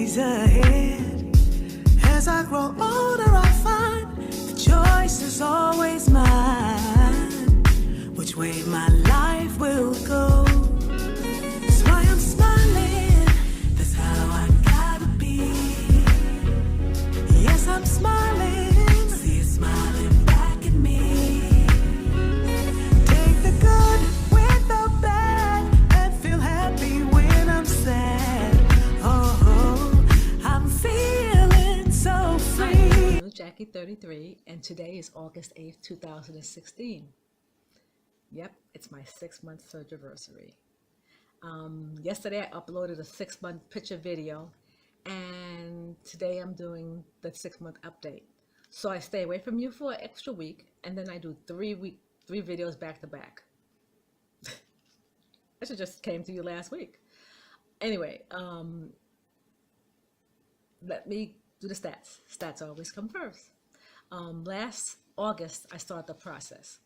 days ahead. As I grow older, I find the choice is always mine. Which way my life will go. That's why I'm smiling. That's how I gotta be. Yes, I'm smiling. See it smiling back at me. Take the good with the bad and feel happy when I'm sad. Oh, I'm feeling so free. I'm Jackie 33, and today is August 8th, 2016. Yep, it's my 6-month surgery. Yesterday I uploaded a 6-month picture video, and today I'm doing the 6-month update. So I stay away from you for an extra week, and then I do three videos back to back. I should just came to you last week. Anyway, let me do the stats. Stats always come first. Last August I started the process,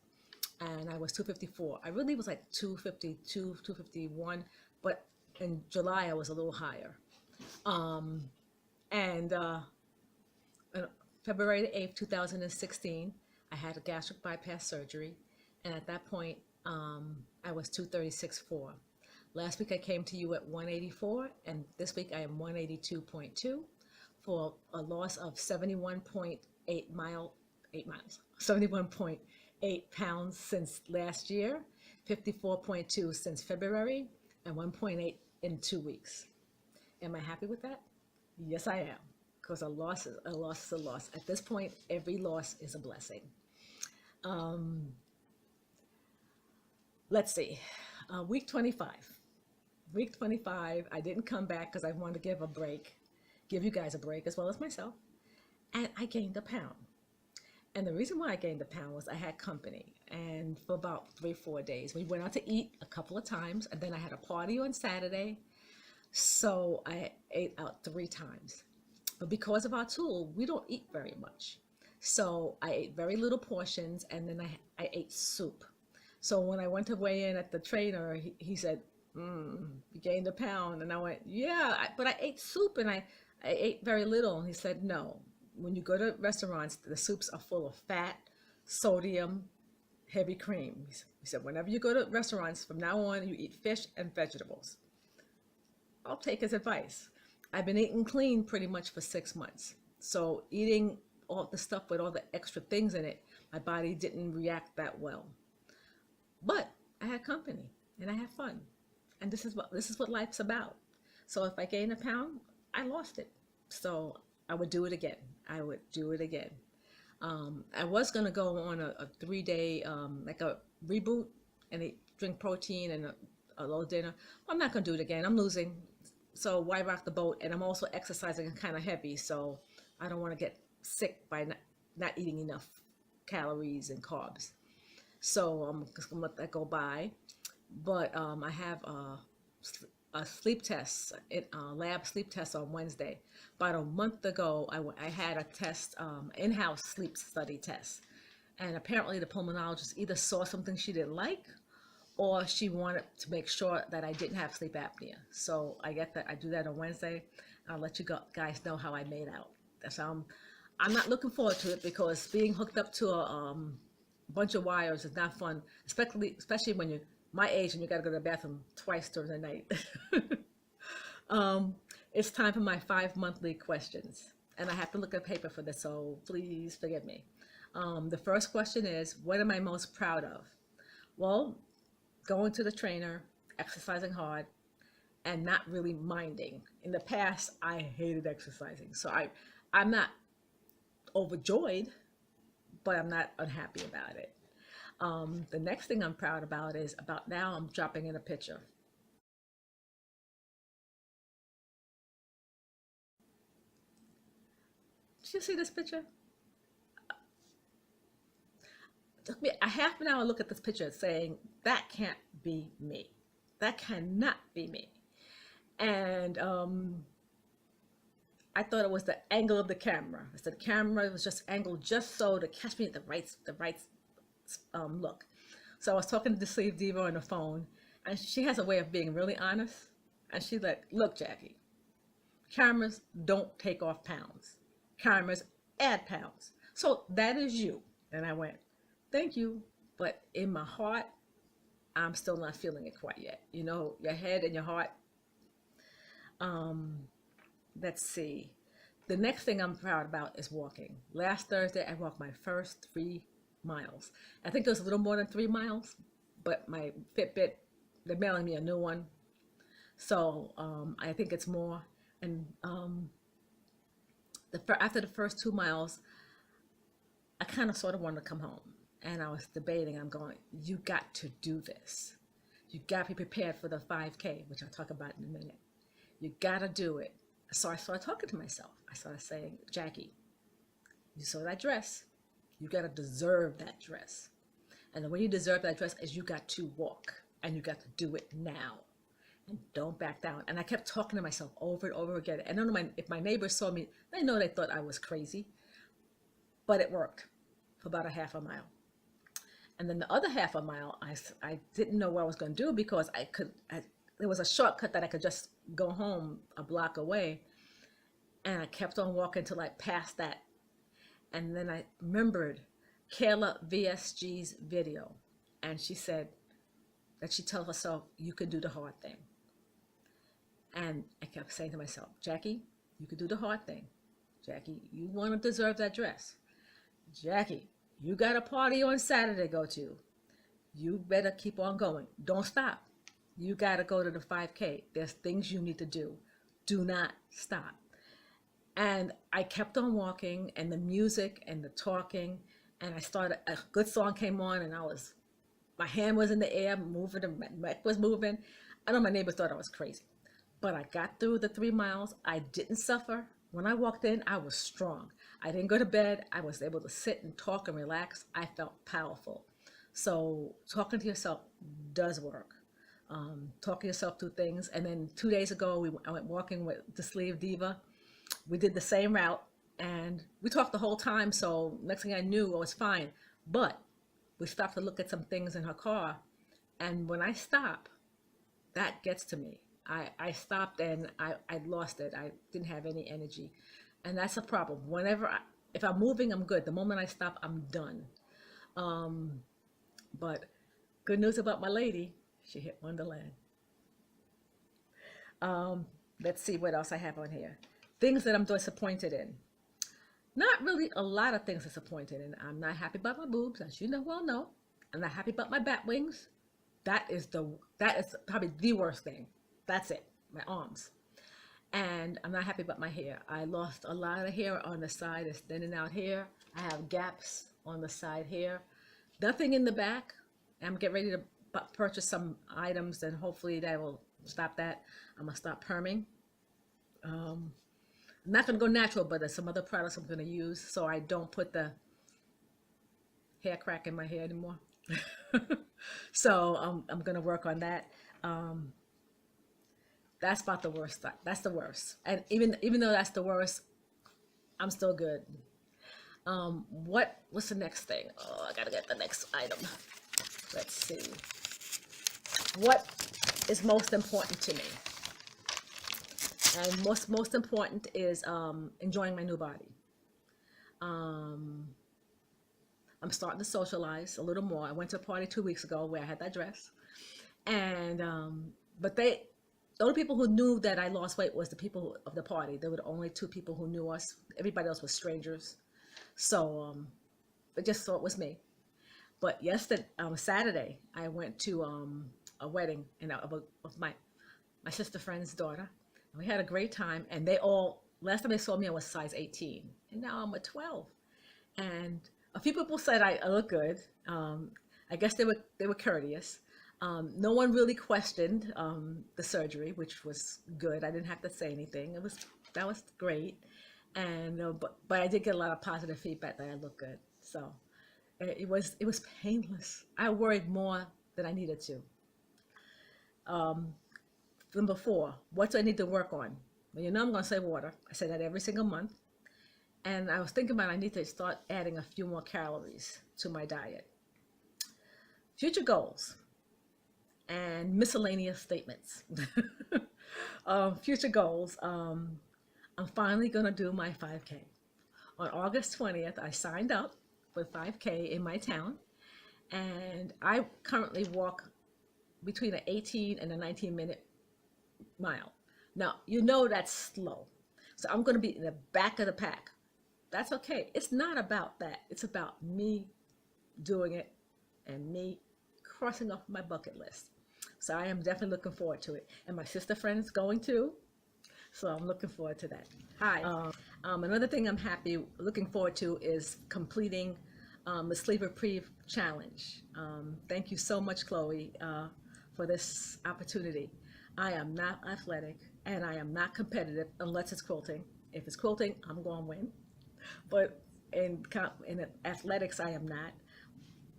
and I was 254. I really was like 252, 251, but in July I was a little higher. And on February 8th, 2016, I had a gastric bypass surgery, and at that point, I was 236.4. Last week I came to you at 184, and this week I am 182.2 for a loss of 71.8 miles, 71.8 pounds since last year, 54.2 since February, and 1.8 in 2 weeks. Am I happy with that? Yes, I am, because a loss is a loss is a loss. At this point, every loss is a blessing. Let's see, week 25. Week 25, I didn't come back because I wanted to give you guys a break as well as myself, and I gained a pound. And the reason why I gained a pound was I had company, and for about 3-4 days, we went out to eat a couple of times, and then I had a party on Saturday, so I ate out 3 times. But because of our tool, we don't eat very much. So I ate very little portions, and then I ate soup. So when I went to weigh in at the trainer, he said, you gained a pound. And I went, yeah, but I ate soup, and I ate very little. And he said, no, when you go to restaurants, the soups are full of fat, sodium, heavy cream. He said, whenever you go to restaurants, from now on, you eat fish and vegetables. I'll take his advice. I've been eating clean pretty much for 6 months. So eating all the stuff with all the extra things in it, my body didn't react that well. But I had company and I had fun. And this is what life's about. So if I gain a pound, I lost it. So I would do it again. I would do it again. I was gonna go on a 3-day like a reboot and drink protein and a little dinner. I'm not gonna do it again. I'm losing. So why rock the boat? And I'm also exercising and kind of heavy, so I don't want to get sick by not eating enough calories and carbs. So I'm just gonna let that go by. But I have a sleep test, lab sleep test on Wednesday. About a month ago, I had a test, in-house sleep study test, and apparently the pulmonologist either saw something she didn't like, or she wanted to make sure that I didn't have sleep apnea. So I do that on Wednesday. I'll let you guys know how I made out. So I'm not looking forward to it, because being hooked up to a bunch of wires is not fun, especially when you're my age and you gotta go to the bathroom twice during the night. It's time for my 5 monthly questions, and I have to look at paper for this, so please forgive me. The first question is, what am I most proud of? Well, going to the trainer, exercising hard, and not really minding. In the past, I hated exercising, so I'm not overjoyed, but I'm not unhappy about it. The next thing I'm proud about is about now I'm dropping in a picture. Did you see this picture? It took me a half an hour to look at this picture saying, that can't be me. That cannot be me. And I thought it was the angle of the camera. I said the camera was just angled just so to catch me at the right look. So I was talking to the Sleeve Diva on the phone, and she has a way of being really honest. And she's like, look, Jackie, Cameras don't take off pounds. Cameras add pounds. So that is you. And I went, thank you. But in my heart, I'm still not feeling it quite yet. You know, your head and your heart. Um, let's see. The next thing I'm proud about is walking. Last Thursday, I walked my first 3 miles. I think it was a little more than 3 miles, but my Fitbit, they're mailing me a new one. So I think it's more. And after the first 2 miles, I kind of sort of wanted to come home. And I was debating, I'm going, you got to do this. You got to be prepared for the 5K, which I'll talk about in a minute. You got to do it. So I started talking to myself. I started saying, Jackie, you saw that dress. You got to deserve that dress. And the way you deserve that dress is you got to walk and you got to do it now. And don't back down. And I kept talking to myself over and over again. And I don't know if my neighbors saw me, they know they thought I was crazy, but it worked for about a half a mile. And then the other half a mile, I didn't know what I was going to do because there was a shortcut that I could just go home a block away. And I kept on walking till I passed that. And then I remembered Kayla VSG's video. And she said that she tells herself, you can do the hard thing. And I kept saying to myself, Jackie, you can do the hard thing. Jackie, you want to deserve that dress. Jackie, you got a party on Saturday to go to. You better keep on going. Don't stop. You got to go to the 5K. There's things you need to do. Do not stop. And I kept on walking, and the music and the talking, and a good song came on, and my hand was in the air, moving, and my neck was moving. I know my neighbors thought I was crazy, but I got through the 3 miles. I didn't suffer. When I walked in, I was strong. I didn't go to bed. I was able to sit and talk and relax. I felt powerful. So talking to yourself does work. Talking yourself through things. And then 2 days ago, I went walking with the Sleeve Diva. We did the same route, and we talked the whole time. So next thing I knew, I was fine. But we stopped to look at some things in her car. And when I stop, that gets to me. I stopped and I lost it. I didn't have any energy. And that's a problem. If I'm moving, I'm good. The moment I stop, I'm done. But good news about my lady, she hit Wonderland. Let's see what else I have on here. Things that I'm disappointed in. Not really a lot of things disappointed in. I'm not happy about my boobs, as you know well know. I'm not happy about my bat wings. That is probably the worst thing. That's it, my arms. And I'm not happy about my hair. I lost a lot of hair on the side. It's thinning out here. I have gaps on the side here. Nothing in the back. I'm getting ready to purchase some items, and hopefully that will stop that. I'm gonna stop perming. I'm not gonna go natural, but there's some other products I'm gonna use so I don't put the hair crack in my hair anymore. So I'm gonna work on that. That's about the worst. That's the worst. And even though that's the worst, I'm still good. What's the next thing? Oh, I gotta get the next item. Let's see. What is most important to me? And most important is enjoying my new body. I'm starting to socialize a little more. I went to a party 2 weeks ago where I had that dress, and but the only people who knew that I lost weight was the people of the party. There were the only 2 people who knew us. Everybody else was strangers. So I just thought it was me. But yesterday, Saturday, I went to a wedding of my sister friend's daughter. And we had a great time. And last time they saw me, I was size 18. And now I'm a 12. And a few people said I look good. I guess they were courteous. No one really questioned the surgery, which was good. I didn't have to say anything. That was great. And but I did get a lot of positive feedback that I look good. So it was painless. I worried more than I needed to. Than before. What do I need to work on? Well, I'm going to say water. I say that every single month. And I was thinking about I need to start adding a few more calories to my diet. Future goals and miscellaneous statements. Future goals. I'm finally going to do my 5K. On August 20th, I signed up for 5K in my town, and I currently walk between an 18 and a 19-minute mile. Now, you know that's slow. So I'm going to be in the back of the pack. That's okay. It's not about that. It's about me doing it and me crossing off my bucket list. So I am definitely looking forward to it. And my sister friend is going too. So I'm looking forward to that. Hi. Another thing I'm looking forward to is completing the Sleep Reprieve Challenge. Thank you so much, Chloe, for this opportunity. I am not athletic and I am not competitive unless it's quilting. If it's quilting, I'm going to win. But in athletics, I am not.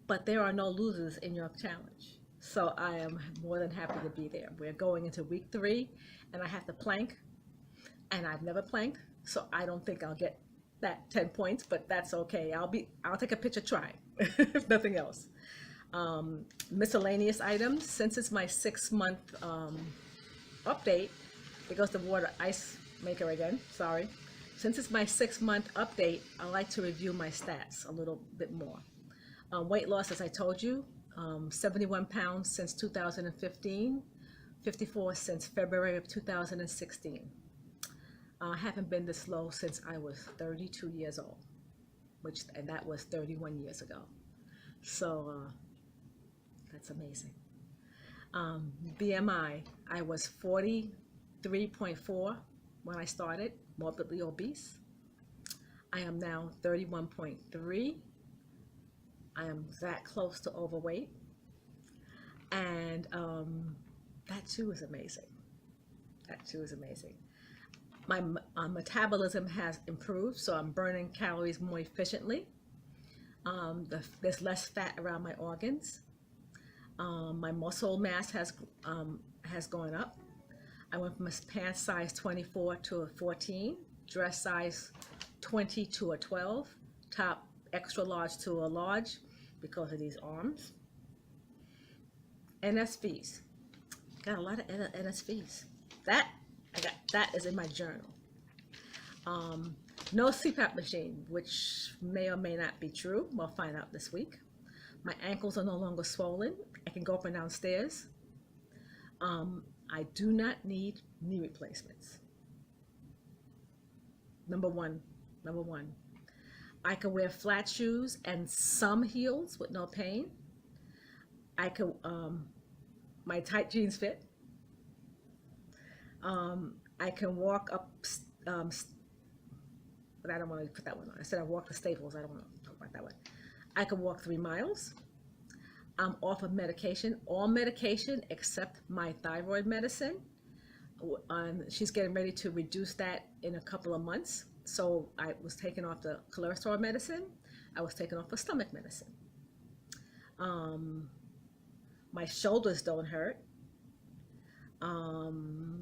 But there are no losers in your challenge. So I am more than happy to be there. We're going into week 3 and I have to plank. And I've never planked, so I don't think I'll get that 10 points, but that's okay. I'll take a picture try, if nothing else. Miscellaneous items, since it's my 6-month update, it goes to water ice maker again, sorry. Since it's my 6-month update, I like to review my stats a little bit more. Weight loss, as I told you, 71 pounds since 2015, 54 since February of 2016. I haven't been this low since I was 32 years old, and that was 31 years ago. So that's amazing. BMI, I was 43.4 when I started, morbidly obese. I am now 31.3. I am that close to overweight. And that too is amazing. That too is amazing. My metabolism has improved, so I'm burning calories more efficiently. There's less fat around my organs. My muscle mass has gone up. I went from a pant size 24 to a 14, dress size 20 to a 12, top extra large to a large because of these arms. NSVs. Got a lot of NSVs. That is in my journal. No CPAP machine, which may or may not be true. We'll find out this week. My ankles are no longer swollen. I can go up and down stairs. I do not need knee replacements. Number one. I can wear flat shoes and some heels with no pain. My tight jeans fit. I can walk up, but I don't want to put that one on. I said I walk to Staples. I don't want to talk about that one. I can walk 3 miles. I'm off of medication, all medication except my thyroid medicine. She's getting ready to reduce that in a couple of months. So I was taken off the cholesterol medicine. I was taken off the stomach medicine. My shoulders don't hurt.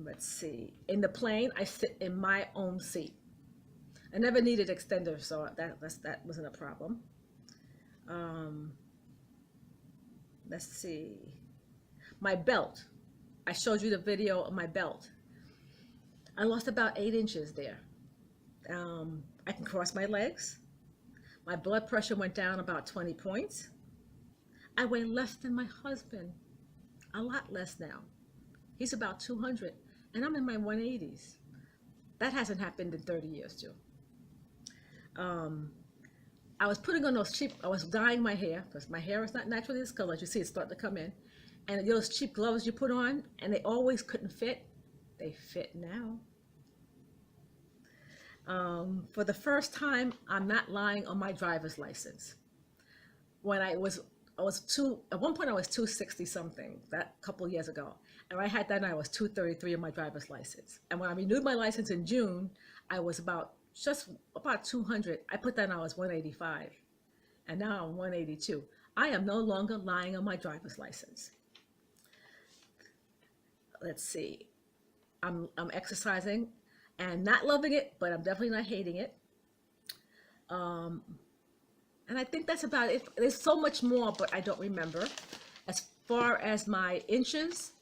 Let's see. In the plane, I sit in my own seat. I never needed extenders, so that wasn't a problem. Let's see. My belt. I showed you the video of my belt. I lost about 8 inches there. I can cross my legs. My blood pressure went down about 20 points. I weigh less than my husband. A lot less now. He's about 200, and I'm in my 180s. That hasn't happened in 30 years, too. I was putting on I was dyeing my hair, because my hair is not naturally this color. As you see, it's starting to come in. And those cheap gloves you put on, and they always couldn't fit. They fit now. For the first time, I'm not lying on my driver's license. When at one point I was 260 something, that couple of years ago. And I had that and I was 233 on my driver's license. And when I renewed my license in June, I was just about 200. I put that and I was 185. And now I'm 182. I am no longer lying on my driver's license. Let's see. I'm exercising and not loving it, but I'm definitely not hating it. And I think that's about it. There's so much more, but I don't remember. As far as my inches,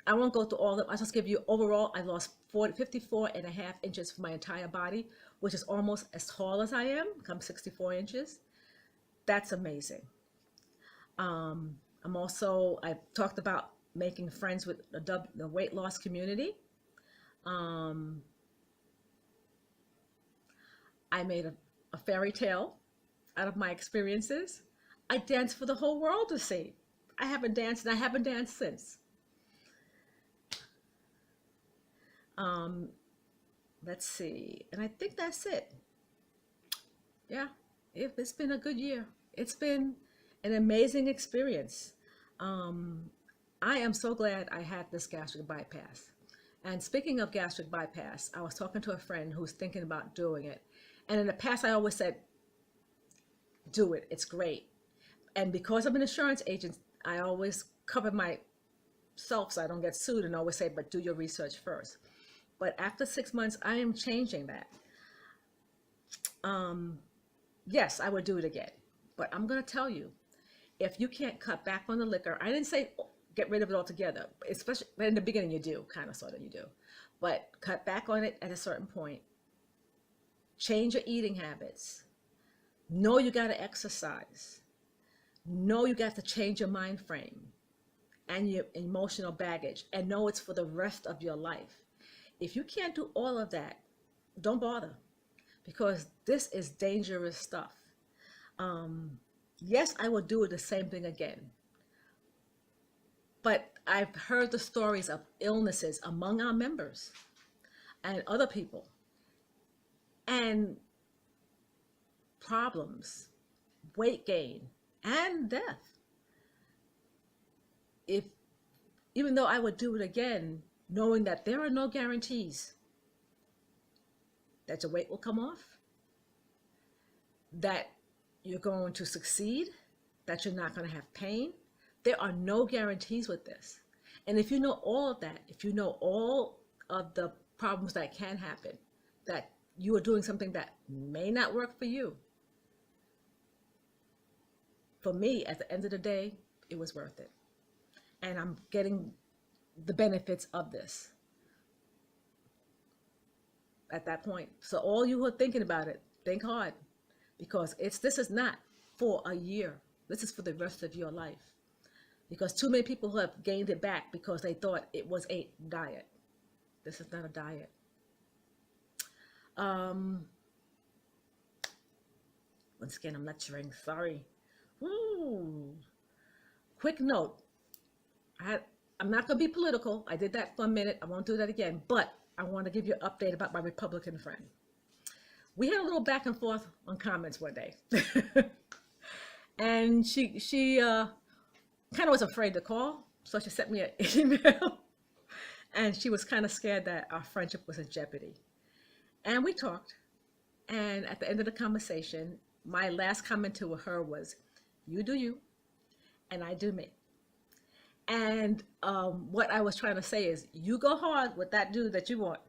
I won't go through all of them. I'll just give you overall, I lost 54.5 inches for my entire body, which is almost as tall as I am. I'm 64 inches. That's amazing. I've talked about making friends with the weight loss community. Um, I made a fairy tale out of my experiences. I danced for the whole world to see. I haven't danced and I haven't danced since. Um, let's see. And I think that's it. Yeah, it's been a good year. It's been an amazing experience. Um, I am so glad I had this gastric bypass. And speaking of gastric bypass, I was talking to a friend who's thinking about doing it. And in the past, I always said, do it. It's great. And because I'm an insurance agent, I always cover myself so I don't get sued and always say, but do your research first. But after 6 months, I am changing that. Um, yes, I would do it again. But I'm going to tell you, if you can't cut back on the liquor, I didn't say get rid of it altogether, especially in the beginning you do, kind of, sort of you do. But cut back on it at a certain point. Change your eating habits. Know you got to exercise. Know you got to change your mind frame and your emotional baggage, and know it's for the rest of your life. If you can't do all of that, don't bother, because this is dangerous stuff. Yes, I will do the same thing again, but I've heard the stories of illnesses among our members and other people, and problems, weight gain, and death. If Even though I would do it again, knowing that there are no guarantees that your weight will come off, that you're going to succeed, that you're not going to have pain. There are no guarantees with this. And if you know all of that, if you know all of the problems that can happen, that you are doing something that may not work for you, for me, at the end of the day, it was worth it. And I'm getting the benefits of this at that point. So all you who are thinking about it, think hard, because this is not for a year. This is for the rest of your life. Because too many people who have gained it back because they thought it was a diet. This is not a diet. Once again, I'm lecturing. Sorry. Woo. Quick note. I'm not going to be political. I did that for a minute. I won't do that again. But I want to give you an update about my Republican friend. We had a little back and forth on comments one day. And she kind of was afraid to call. So she sent me an email. And she was kind of scared that our friendship was in jeopardy. And we talked. And at the end of the conversation, my last comment to her was, you do you, and I do me. And what I was trying to say is, you go hard with that dude that you want,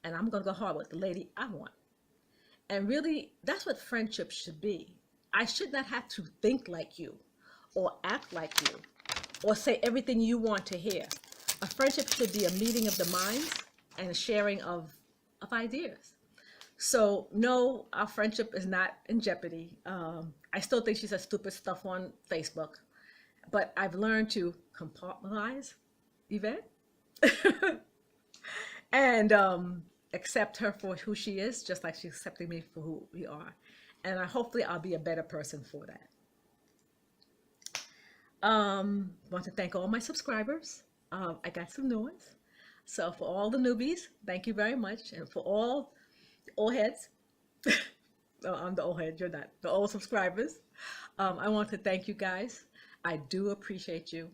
and I'm going to go hard with the lady I want. And really, that's what friendship should be. I should not have to think like you, or act like you, or say everything you want to hear. A friendship should be a meeting of the minds and a sharing of ideas. So no, our friendship is not in jeopardy. I still think she says stupid stuff on Facebook, but I've learned to compartmentalize, Yvette, and accept her for who she is, just like she's accepting me for who we are. And hopefully I'll be a better person for that. Want to thank all my subscribers. I got some new ones. So for all the newbies, thank you very much. And for all the old heads, no, I'm the old head, you're not, the old subscribers, I want to thank you guys. I do appreciate you.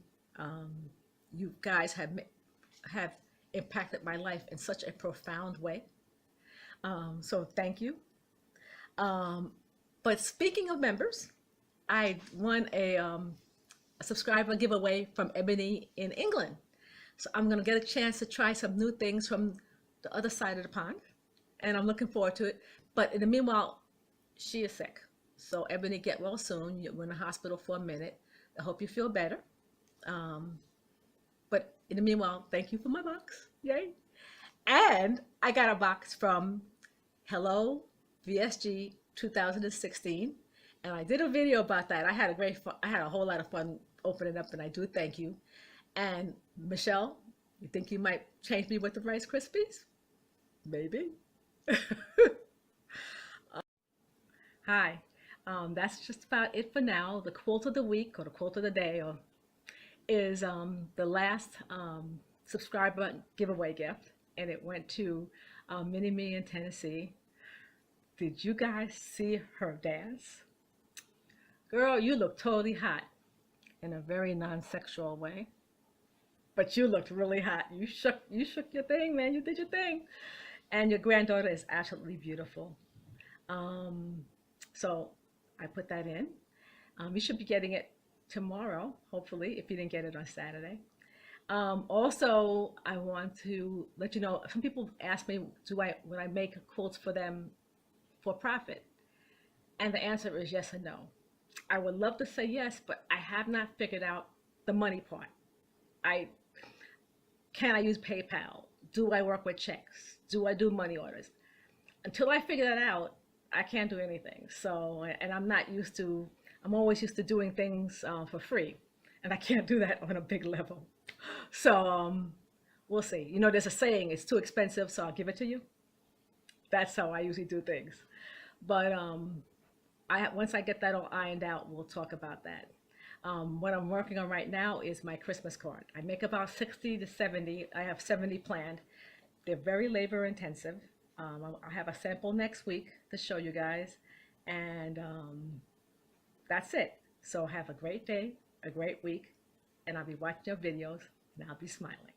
You guys have impacted my life in such a profound way. So thank you. But speaking of members, I won a subscriber giveaway from Ebony in England. So I'm going to get a chance to try some new things from the other side of the pond, and I'm looking forward to it. But in the meanwhile, she is sick. So Ebony, get well soon. You're in the hospital for a minute. I hope you feel better. But But in the meanwhile, thank you for my box. Yay. And I got a box from Hello VSG 2016. And I did a video about that. I had I had a whole lot of fun opening up, and I do thank you. And Michelle, you think you might change me with the Rice Krispies? Maybe. Hi. That's just about it for now. The quote of the week or the quote of the day is the last subscriber giveaway gift, and it went to Mini Me in Tennessee. Did you guys see her dance? Girl, you look totally hot in a very non-sexual way, but you looked really hot. You shook your thing, man. You did your thing, and your granddaughter is absolutely beautiful. Um, so I put that in. You should be getting it tomorrow, hopefully, if you didn't get it on Saturday. Also, I want to let you know, some people ask me, would I make quotes for them for profit? And the answer is yes and no. I would love to say yes, but I have not figured out the money part. I Can I use PayPal? Do I work with checks? Do I do money orders? Until I figure that out, I can't do anything. So, and I'm always used to doing things for free, and I can't do that on a big level. So, we'll see. You know, there's a saying, it's too expensive, so I'll give it to you. That's how I usually do things. But once I get that all ironed out, we'll talk about that. What I'm working on right now is my Christmas card. I make about 60 to 70. I have 70 planned. They're very labor intensive. I have a sample next week to show you guys. And that's it. So have a great day, a great week, and I'll be watching your videos, and I'll be smiling.